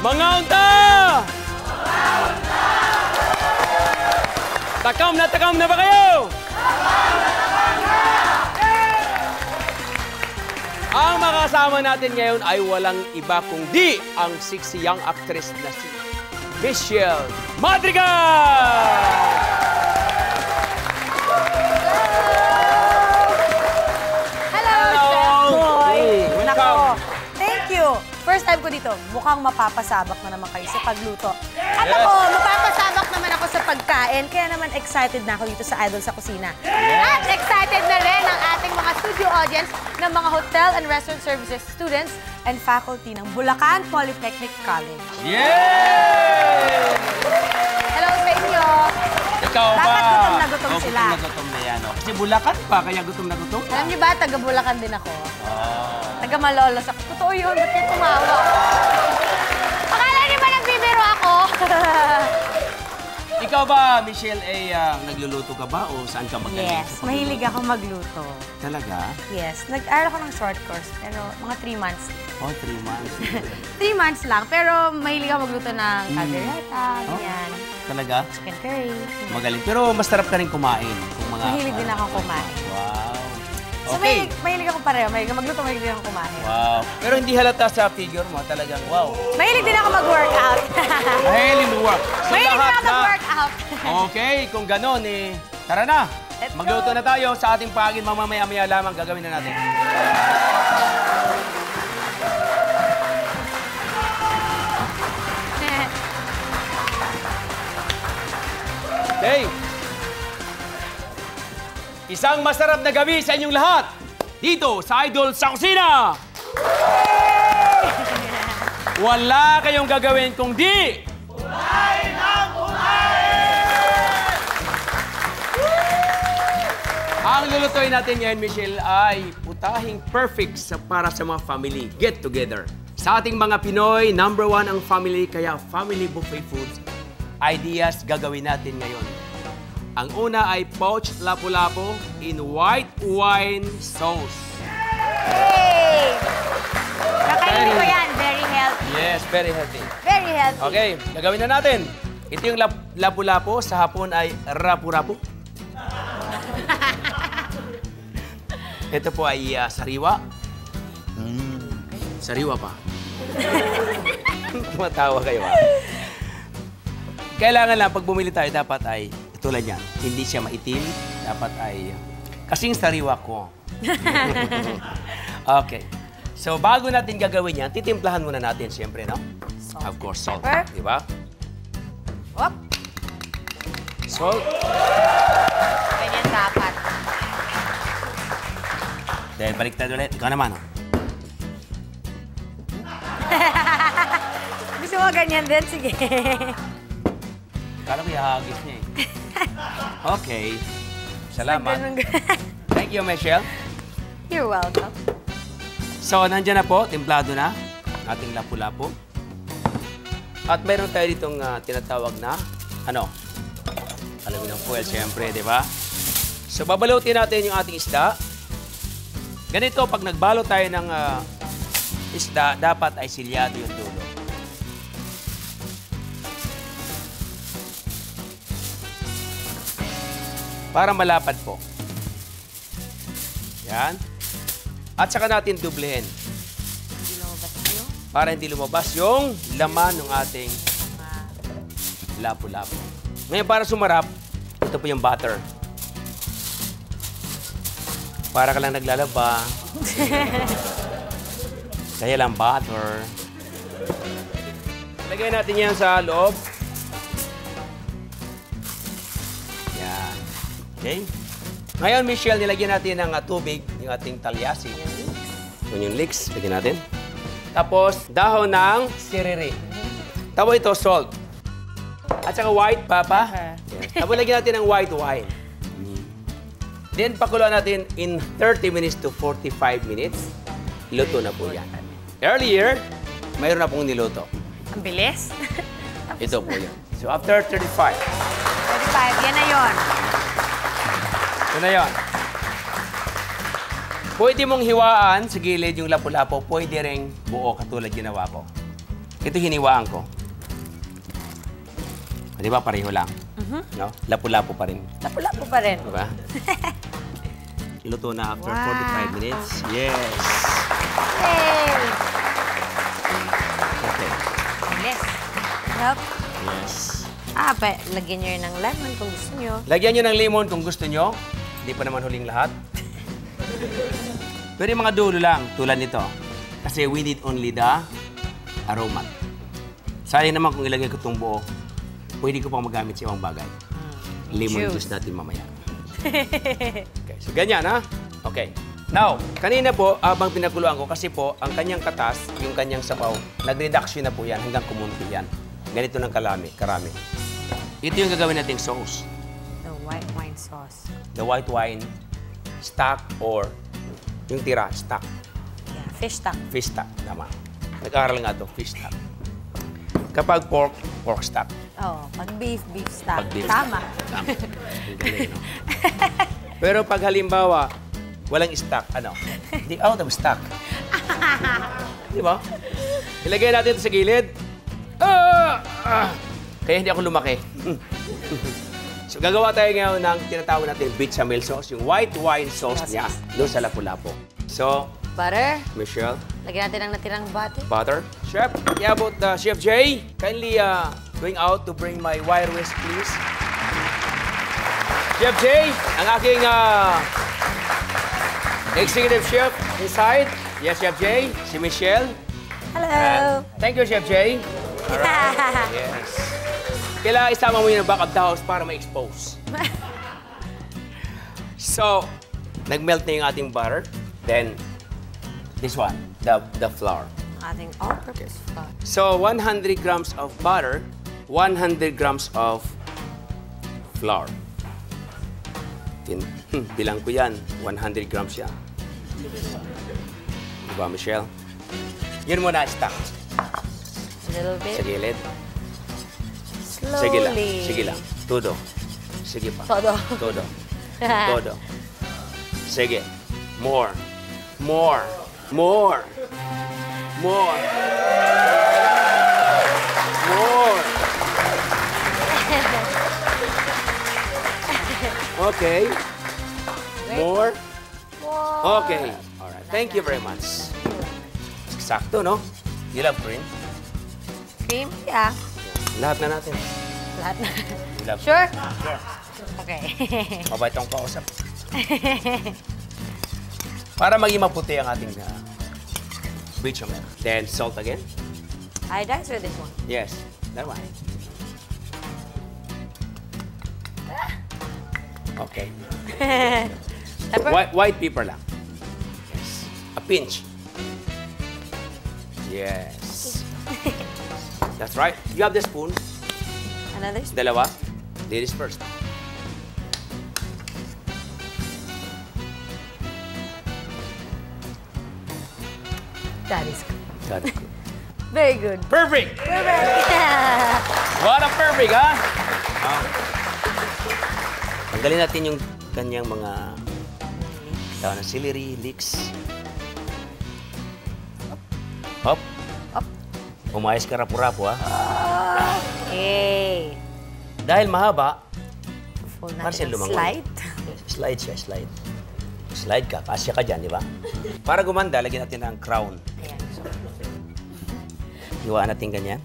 Mga unta! Takam na ba kayo? Ang makasama natin ngayon ay walang iba kundi ang sexy young actress na si Michelle Madrigal! First time ko dito, mukhang mapapasabak na naman kayo sa pagluto. At ako, mapapasabak naman ako sa pagkain, kaya naman excited na ako dito sa Idol sa Kusina. At excited na rin ang ating mga studio audience ng mga hotel and restaurant services students and faculty ng Bulacan Polytechnic College. Yay! Hello sa inyo! Ikaw ba? Dapat gutom na gutom sila. Gutom na gutom na yan. Oh. Kasi Bulacan pa, kaya gutom na gutom. Alam niyo ba, taga Bulacan din ako. Taga Malolos ako. Totoo yun, ba't kayo tumawa? Akala niyo ba nagbibiro ako? Ikaw ba, Michelle, nagluluto ka ba o saan ka magaling? Yes, mahilig ako magluto. Talaga? Yes, nag-aral ako ng short course, pero mga 3 months. Oh, 3 months. 3 months lang, pero mahilig ako magluto ng caldereta, ganyan. Talaga? Chicken curry. Magaling. Pero masarap ka rin kumain. Mahilig din ako kumain. Wow. So, Okay. mahilig ako pareho. Mahilig magluto, mahilig din ako kumain. Wow. Pero hindi halata sa figure mo. Talagang wow. Mahilig din ako mag-workout. Mahilig work. So, Mahilig din lahat ako mag-workout. Okay, kung gano'n tara na. Let's Magluto go. na tayo sa ating pagin. Mamamaya-maya lamang gagawin na natin. Okay. Isang masarap na gabi sa inyong lahat. Dito sa Idol sa Kusina. Wala kayong gagawin kung di kumain ng kumain! Ang lulutuin natin ngayon, Michelle, ay putahing perfect para sa mga family get-together. Sa ating mga Pinoy, #1 ang family, kaya family buffet foods ideas gagawin natin ngayon. Ang una ay poached lapu-lapu in white wine sauce. Hey! Kakainin ko yan. Very healthy. Yes, very healthy. Very healthy. Okay, gagawin na natin. Ito yung lapu-lapu, sa hapon ay rapu-rapu. Ito po ay sariwa. Sariwa pa. Tumatawa kayo ha. Kailangan lang, pag bumili tayo, dapat ay tulad yan. Hindi siya maitim. Dapat ay kasing sariwa ko. Okay. So, bago natin gagawin yan, titimplahan muna natin, siyempre, no? Salt. Of course, salt. Pepper. Di ba? Whoop. Salt. Ganyan dapat. Then, baliktad ulit. Ikaw naman, oh. Gusto mo ganyan din? Sige. Kala ko ihahagis niya eh. Okay. Salamat. Thank you, Michelle. You're welcome. So, nandiyan na po. Timplado na. Ating lapu-lapu. At mayroon tayo ditong tinatawag na, aluminum foil, siyempre, di ba? So, babalutin natin yung ating isda. Ganito, pag nagbalo tayo ng isda, dapat ay silyado yung dulo. Para malapad po. Yan. At saka natin dublehin. Hindi lumabas yun. Para hindi lumabas yung laman ng ating lapu-lapu. Ngayon, para sumarap, ito po yung butter. Para ka lang naglalaba. Kaya lang butter. Lagay natin yan sa loob. Yan. Okay? Ngayon, Michelle, nilagyan natin ng tubig, yung ating talyasi. Yung leeks, lagyan natin. Tapos, dahon ng siriri. Tapos ito, salt. At saka white papa. Yes. Tapos lagyan natin ng white wine. Then, pakuluan natin in 30 minutes to 45 minutes. Luto na po yan. Earlier, mayroon na pong niluto. Ang bilis. Ito po yan. So, after 35. 35, yan na yun. Ito na yun. Pwede mong hiwaan sa gilid yung lapu-lapu. Pwede rin buo katulad ginawa ko. Ito hiniwaan ko. Di ba, pareho lang. No? Lapu-lapu pa rin. Lapu-lapu pa rin. Diba? Luto na after Wow. 45 minutes. Yes. Yay! Okay. Bilis. Yup. Yes. Lagyan nyo yun ng lemon kung gusto nyo. Lagyan nyo ng lemon kung gusto nyo. Hindi pa naman huling lahat. Pero yung mga dulo lang, tulad nito. Kasi we need only the aroma. Sayang naman kung ilagay ko itong buo, pwede ko pang magamit sa ibang bagay. Lemon juice natin mamaya. Okay, so ganyan, ha? Okay. Now, kanina po, abang pinakuluan ko, kasi po, ang kanyang katas, yung kanyang sabaw, nag-reduction na po yan hanggang kumunti yan. Ganito ng karami. Ito yung gagawin nating sauce. The white wine sauce. The white wine stock or yung tira, stock. Yeah, fish stock. Fish stock, tama. Nag-aaral nga ito, fish stock. Kapag pork, pork stock. Oh, pag beef stock. Pag beef Tama. stock. Tama. Ang galing, no? Pero pag halimbawa, walang stock, ano? Di out of stock. Di ba? Ilagay natin ito sa gilid. Kaya hindi ako lumaki. So, gagawa tayo ngayon ng tinatawag natin bechamel sauce, yung white wine sauce niya doon sa lapu-lapu. So, Butter. Michelle, Lagyan natin ang natirang butter. butter. Chef, yeah, about Chef Jay, kindly going out to bring my wire whisk, please. Chef Jay, ang aking executive chef inside. Yes, Chef Jay. Si Michelle. Hello. Thank you, Chef Jay. Alright. Yes. Kailangan isama mo yun ang back of the house para ma-expose. So, nag-melt na yung ating butter. Then, this one, the flour. Ating all-purpose flour. So, 100 grams of butter, 100 grams of flour. Bilang ko yan, 100 grams yan. Diba, Michelle? Yun muna, stock. A little bit. Sa gilid. Slowly. Sige lang. Sige lang. Todo. Sige pa. Todo. Todo. Todo. Sige. More. More. More. More. More. Okay. More. Wow. Okay. All right. Thank you very much. Sakto, no? You love cream? Cream? Yeah. Lahat na natin. Lahat na. You love Sure? Sure. Okay. Mabait akong kausap. Para maging maputi ang ating bechamel. Then, salt again. Iodized or this one? Yes, that one. Okay. Pepper? White pepper lang. Yes. A pinch. Yes. That's right. You have the spoon. Another spoon? Dalawa. Ladies first. That is good. Got it. Very good. Perfect! Perfect. What a perfect, ha? Tanggalin natin yung kanyang mga tawag na celery, leeks. Hop. Up. Umayos ka rapo-rapo, ha? Okay. Dahil mahaba, Full Marcel, natin ang lumangoy. slide. slide siya, slide. Slide ka, kasya ka dyan, di ba? Para gumanda, lagyan natin ng crown. Ayan. Iwaan natin ganyan.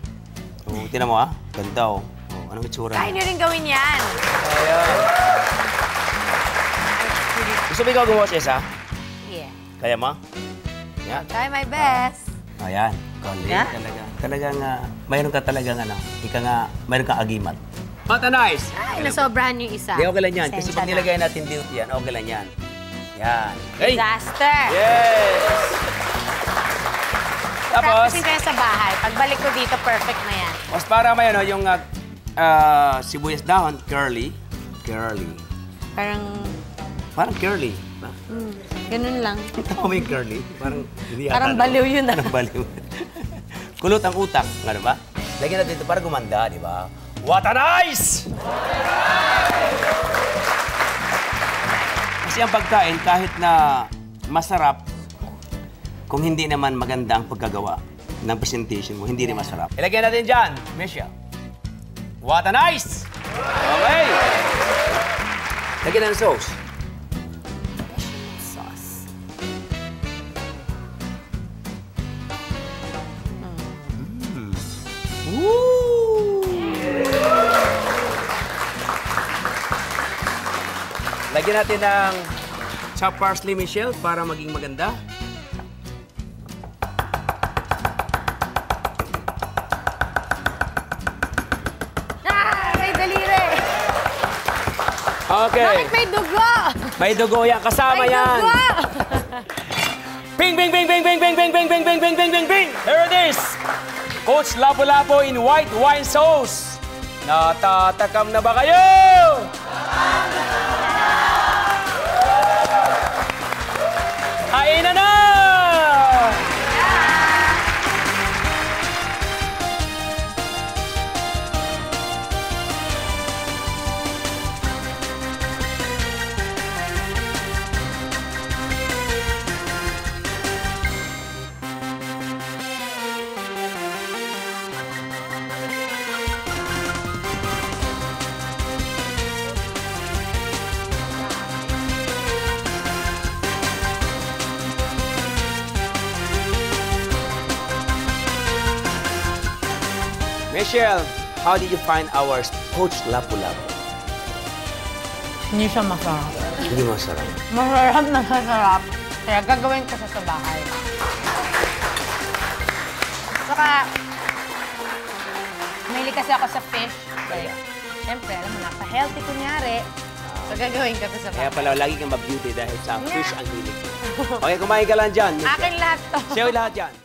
Oh, tinan mo, ha? Ganda, oh. Oh, anong itsura? Kaya nyo rin gawin yan. Ayan. Gusto mo ikaw gumawa, Cesa? Yeah. Kaya mo? Yan. Try my best. Ayan. Galing Yeah? talaga. Talagang, mayroon ka talagang, ika nga, mayroon ka agimat. Mata nice! Ay, nasobrahan yung isa. Hindi, okay lang yan. Kasi Pasensya pag na. nilagay natin dito yan, okay lang yan. Yan. Okay? Disaster. Yes! Tapos, Tapos, ko yan sa bahay. Pagbalik ko dito, perfect na yan. mas para may ano, yung sibuyas dahon, curly. Curly. Parang curly. Ganun lang. Tama mo yung curly? Parang hindi Parang ata, no? baliw yun, ah. Parang baliw. Kulot ang utak. Ano ba? Lagyan natin ito para gumanda, di ba? What a nice! Kasi ang pagkain, kahit na masarap, kung hindi naman maganda ang pagkagawa, ng presentation mo, hindi rin masarap. Ilagyan natin dyan, Michelle. What a nice! Okay. Lagyan ng sauce. Sauce. Woo! Lagyan natin ng chopped parsley, Michelle, para maging maganda. May daliri! Okay. Bakit may dugo? May dugo yan. Kasama May yan. dugo! Bing, bing, bing, bing, bing, bing, bing, bing, bing, bing, bing, bing, bing, bing. Here it is. Coach Lapu-Lapu in white wine sauce. Natatakam na ba kayo? Kainan na! Michelle, how did you find our Coach Lapu-Lapu? Hindi siya masarap. Hindi masarap. Masarap na masarap. Kaya gagawin ko siya sa bahay. Saka, mahilig kasi ako sa fish. Kaya, siyempre, alam mo, napa-healthy kunyari. So, gagawin ko to sa Kaya bahay. pala lagi kang mag-beauty dahil sa fish ang hilig. Okay, kumain ka lang dyan, Michelle. Akin lahat to. Sa'yo lahat yan.